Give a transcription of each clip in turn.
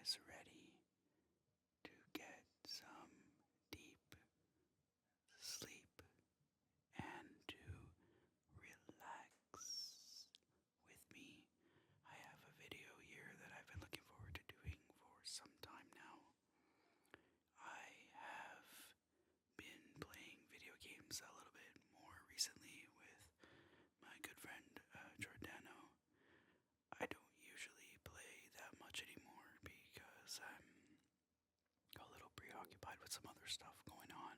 guys ready to get some deep sleep and to relax with me? I have a video here that I've been looking forward to doing for some time now. I have been playing video games a little bit more recently with my good friend Giordano. I don't usually play that much anymore because I'm a little preoccupied with some other stuff going on,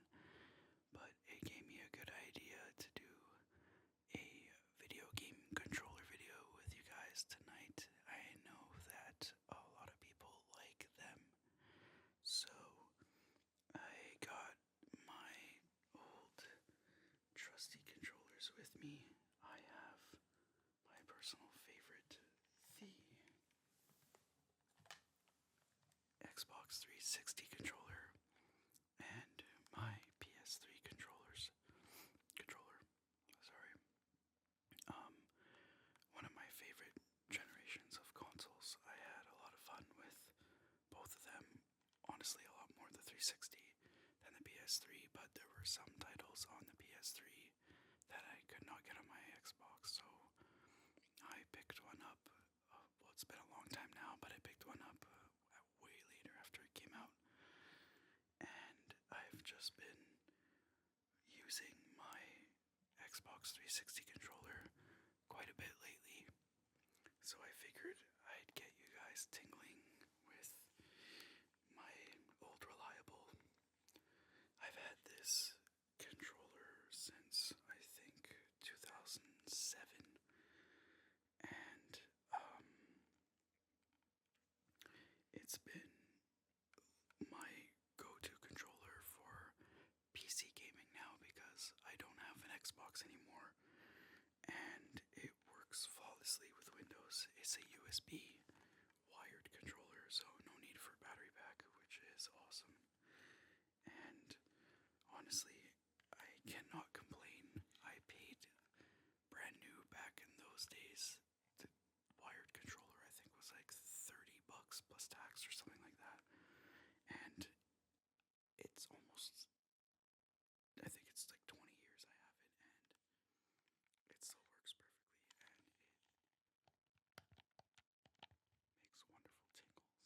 but it gave me a good idea to do a video game controller video with you guys tonight. I know that a lot of people like them, so I got my old trusty controllers with me. I have my personal favorite, the Xbox 360 controller, and my PS3 controller. Sorry. Um, One of my favorite generations of consoles. I had a lot of fun with both of them. Honestly, a lot more the 360 than the PS3, but there were some titles on the PS3 that I could not get on my Xbox, so I picked one up. Well, it's been a long time now, but I picked one up way later after it came out, and I've just been using my Xbox 360 controller quite a bit lately, so I figured I'd get you guys tingling with my old reliable. I've had this controller since I think 2007, and it's been my go-to controller for PC gaming now because I don't have an Xbox anymore, and it works flawlessly with Windows. It's a USB wired controller, so no need for battery pack, which is awesome. And honestly, I cannot complain. I paid brand new back in those days. The wired controller, I think, was like $30 plus tax or something like that. And it's almost, I think it's like 20 years I have it, and it still works perfectly, and it makes wonderful tingles.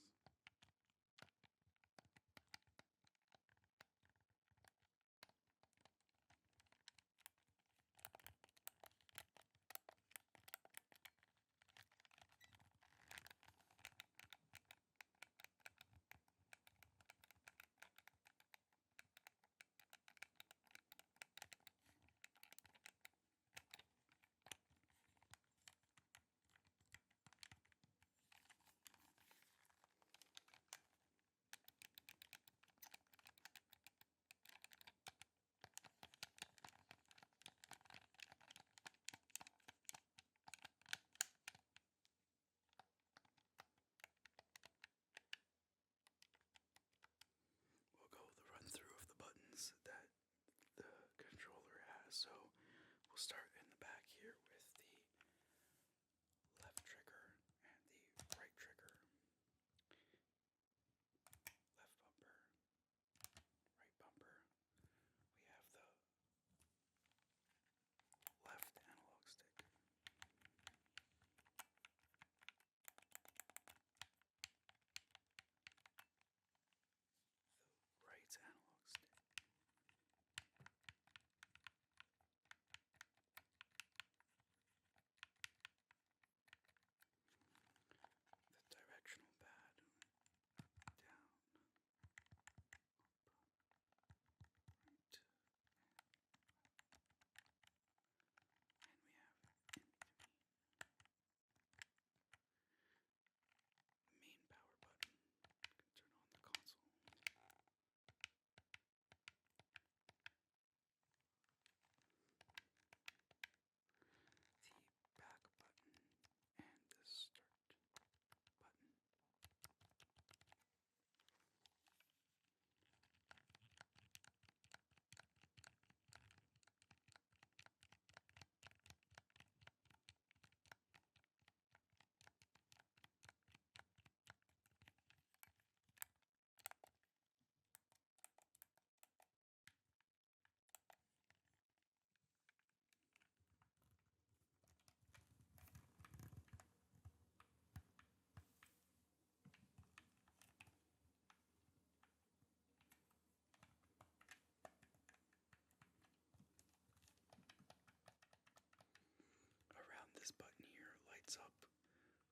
this button here lights up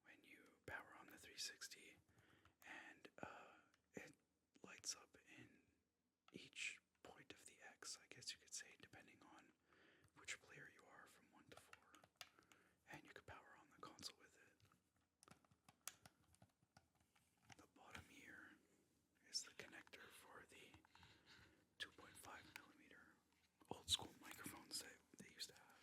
when you power on the 360, and it lights up in each point of the X, I guess you could say, depending on which player you are from 1 to 4. And you can power on the console with it. The bottom here is the connector for the 2.5mm old school microphones that they used to have.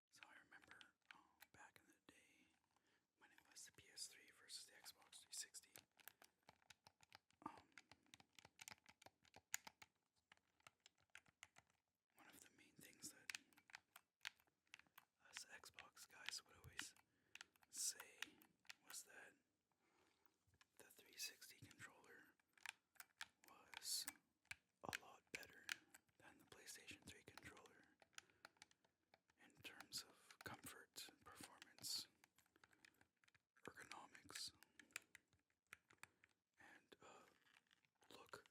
So I remember back in the day when it was the PS3 versus the Xbox 360. One of the main things that us Xbox guys would always say was that the 360 controller was a lot better than the PlayStation 3 controller in terms of comfort, performance, ergonomics, and look,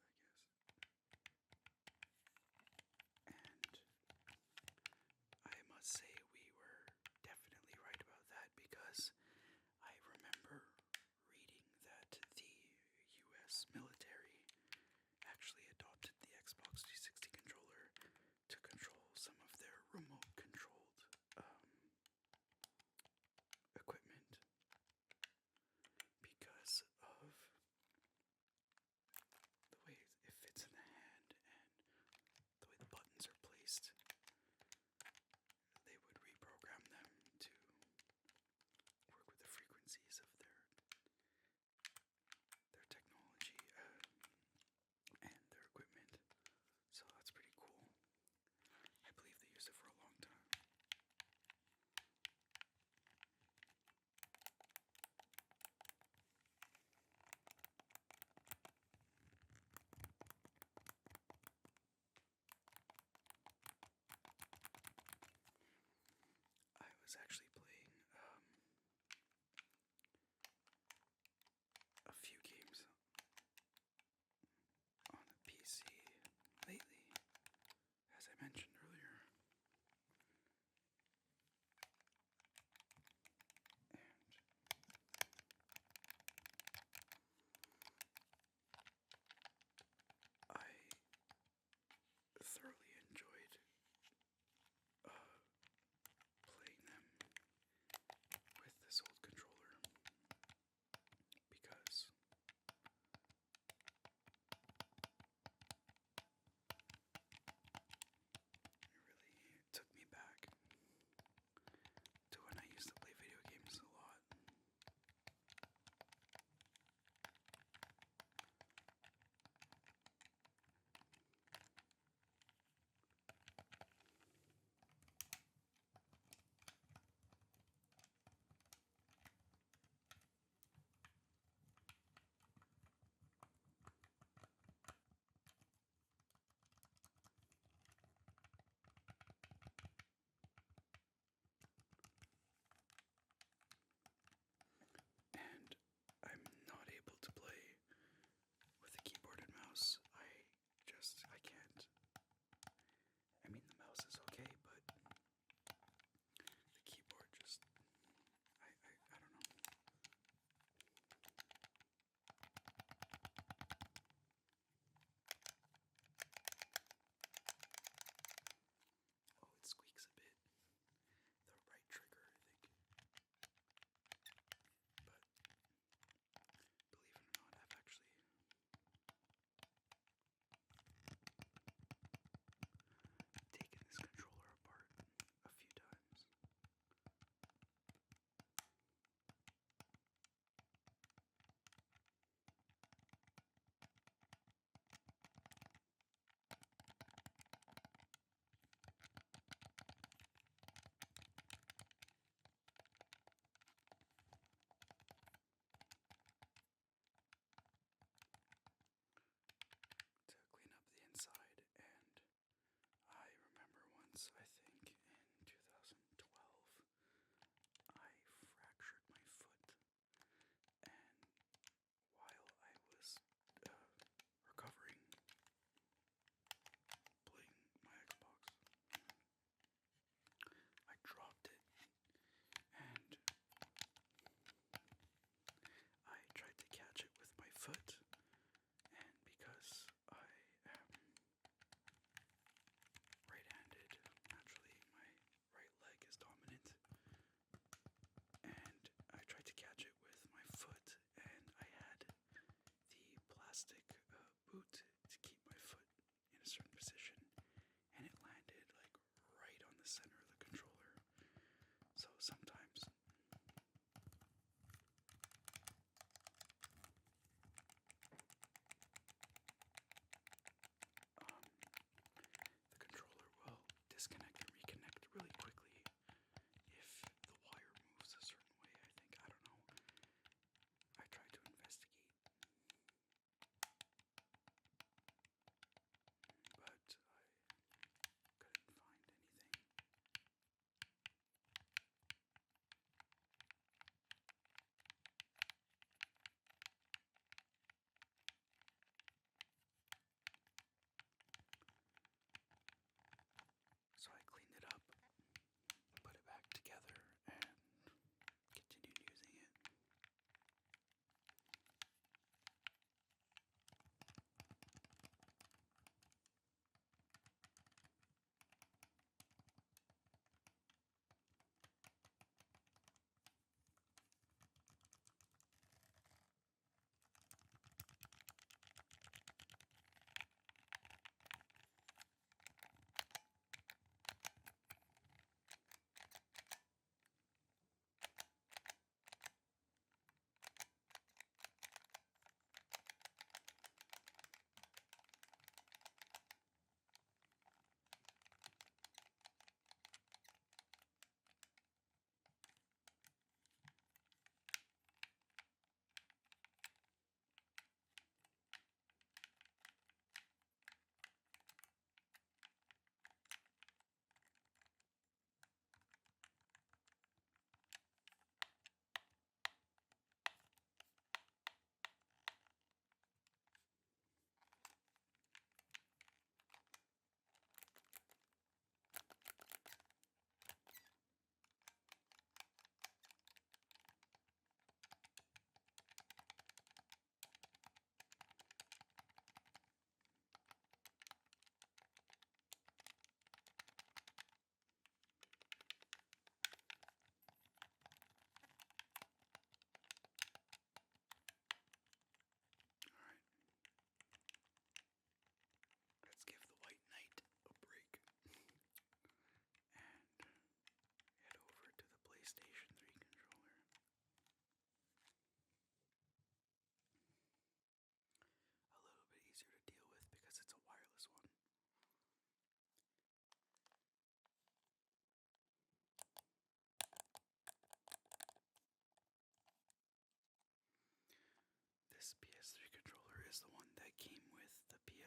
I guess. And I must say we were definitely right about that, because I remember reading that the US military actually adopted the Xbox 360 controller to control some of their remote controlled equipment because of the way it fits in the hand and the way the buttons are placed. They would reprogram them to work with the frequencies of their technology and their equipment. So that's pretty cool. I believe they used it for a long time. I was actually playing a few games on the PC lately, as I mentioned earlier. And I thoroughly enjoyed playing them.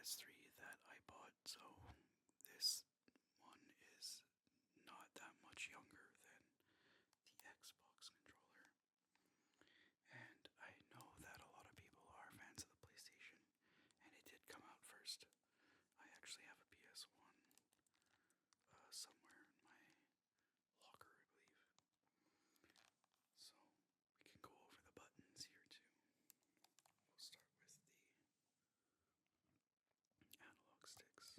PS3 that I bought, so this one is not that much younger than the Xbox controller. And I know that a lot of people are fans of the PlayStation, and it did come out first. I actually have a PS1 somewhere in my locker, I believe. So we can go over the buttons here too. We'll start with the analog sticks,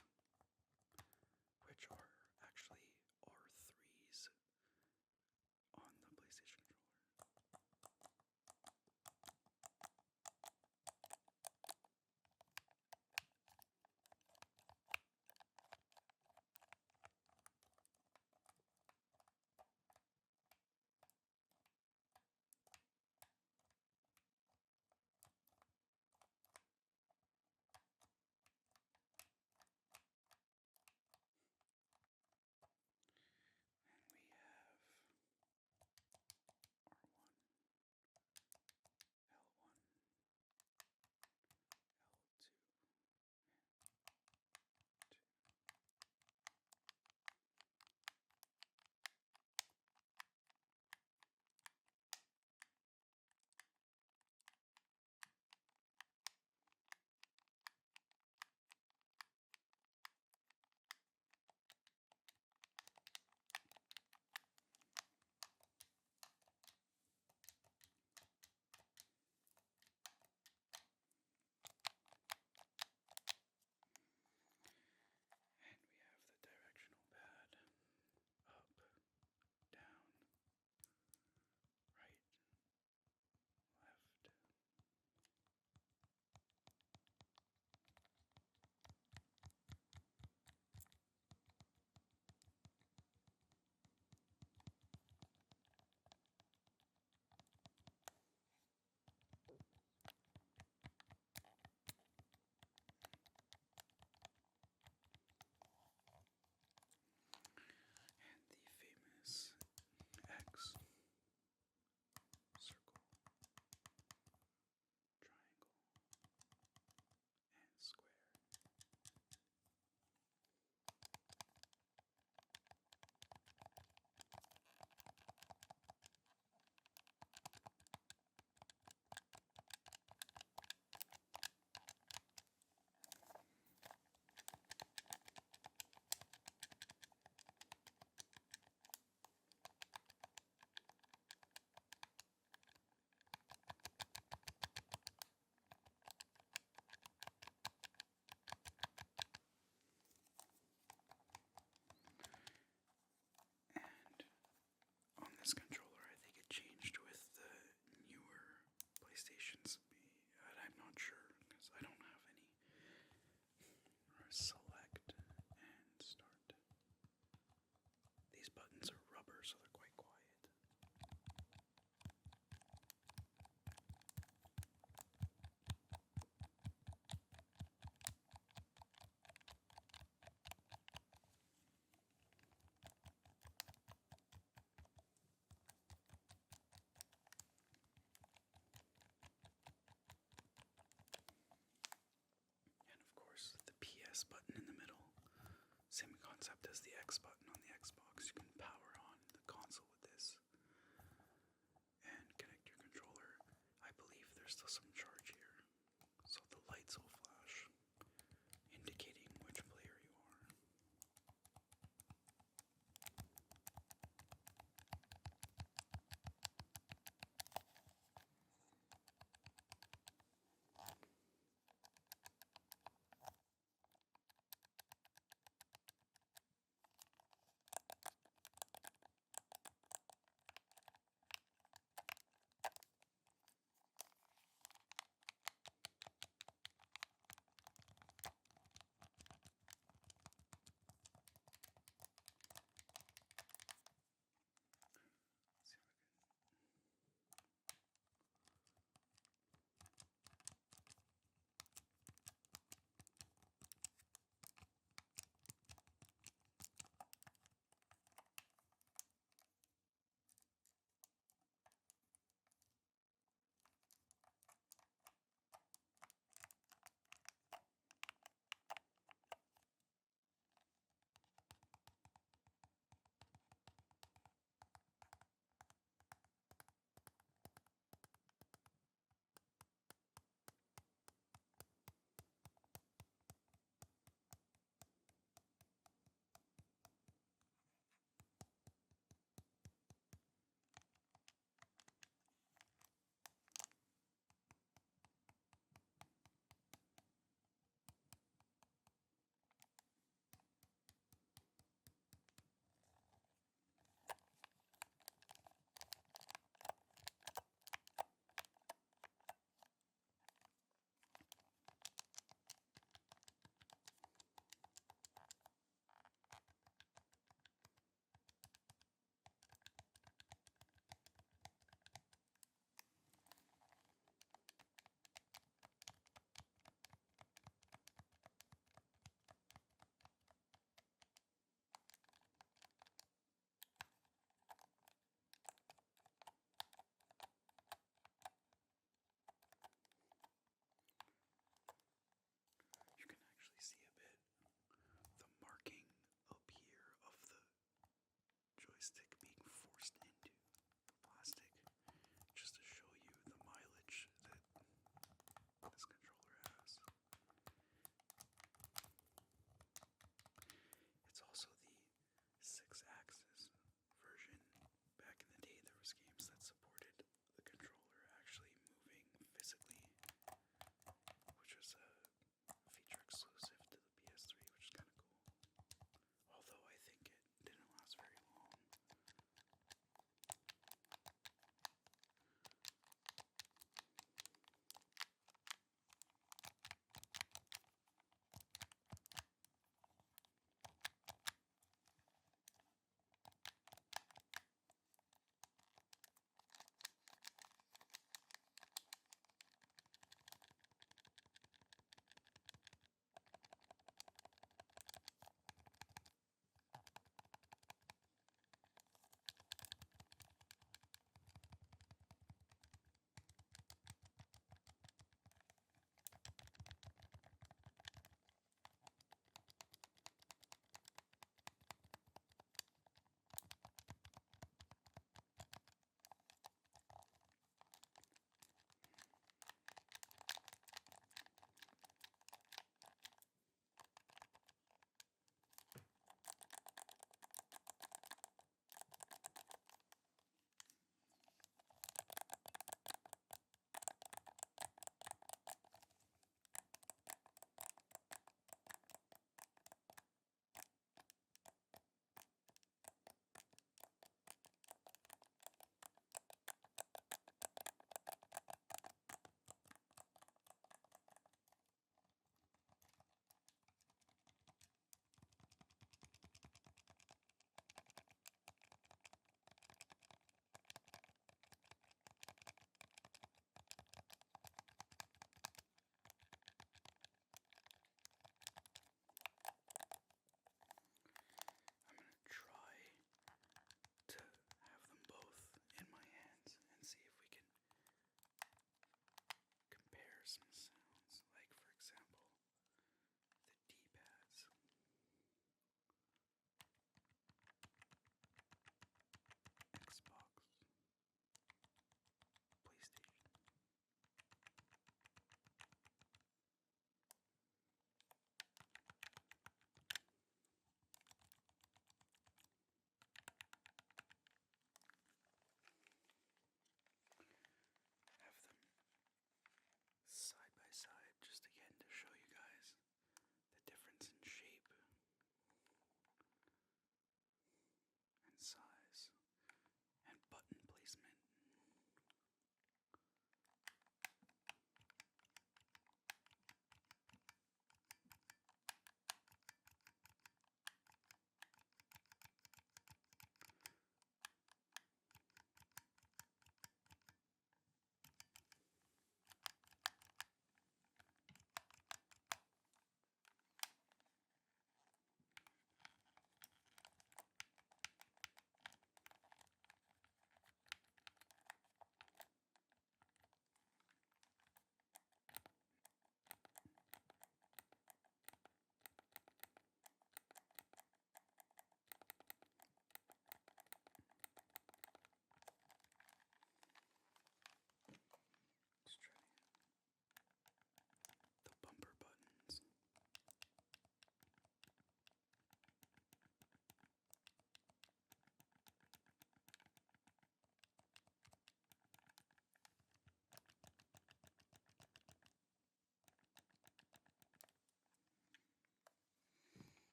which are actually R3s on the PlayStation controller. And we have R1, L1, and we have the directional pad up, down, right, left. And the famous X, circle, triangle, and square. And on this controller, I think it changed with the newer PlayStations. But I'm not sure because I don't have any. Select and start. These buttons are rubber, so they're quite quiet. And of course, the PS button in the middle. Same concept as the X button on the Xbox. You can power on the console with this and connect your controller. I believe there's still some charge here, so the lights will flash, indicating which player you are.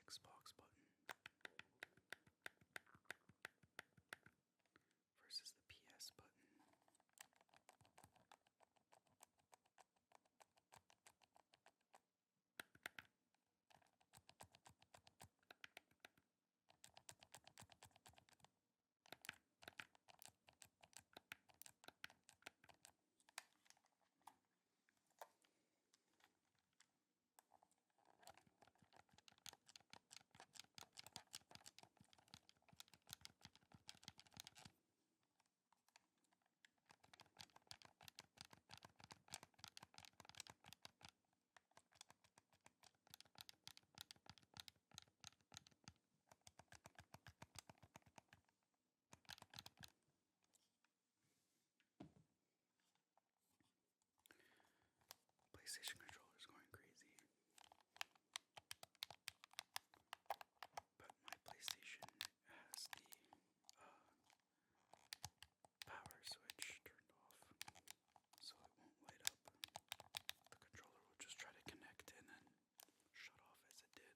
Xbox button versus the PS button. PlayStation controller's going crazy. But my PlayStation has the power switch turned off, so it won't light up. The controller will just try to connect and then shut off as it did.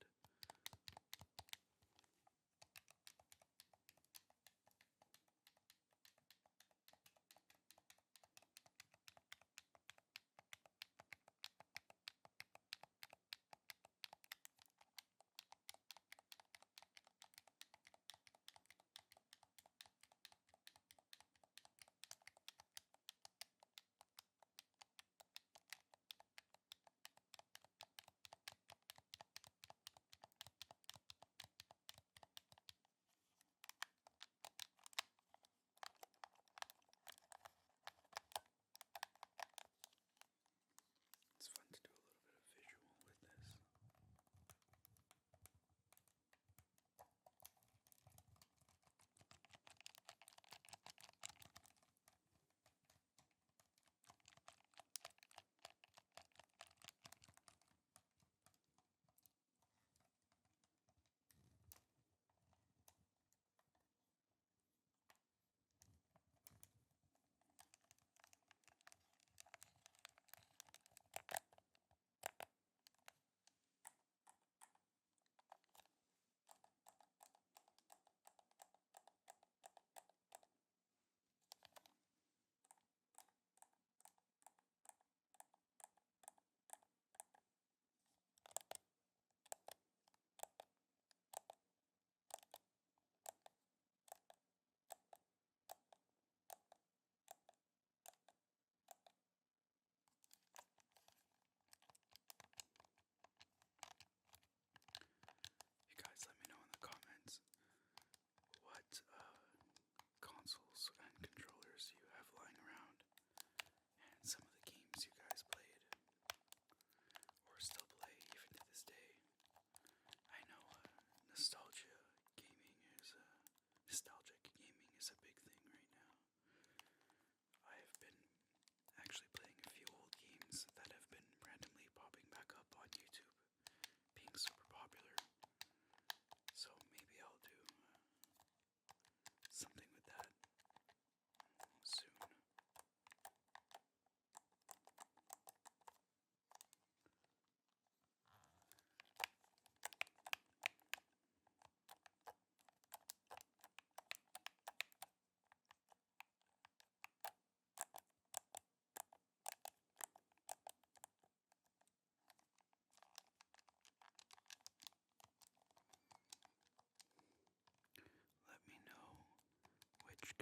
It's fun to do a little bit of visual with this. You guys let me know in the comments what consoles and controllers you have lying around, and some of the games you guys played or still play even to this day. I know nostalgic gaming is a big thing right now. I have been actually playing a few old games that have been randomly popping back up on YouTube, being super popular. So maybe I'll do something with that soon. Let me know which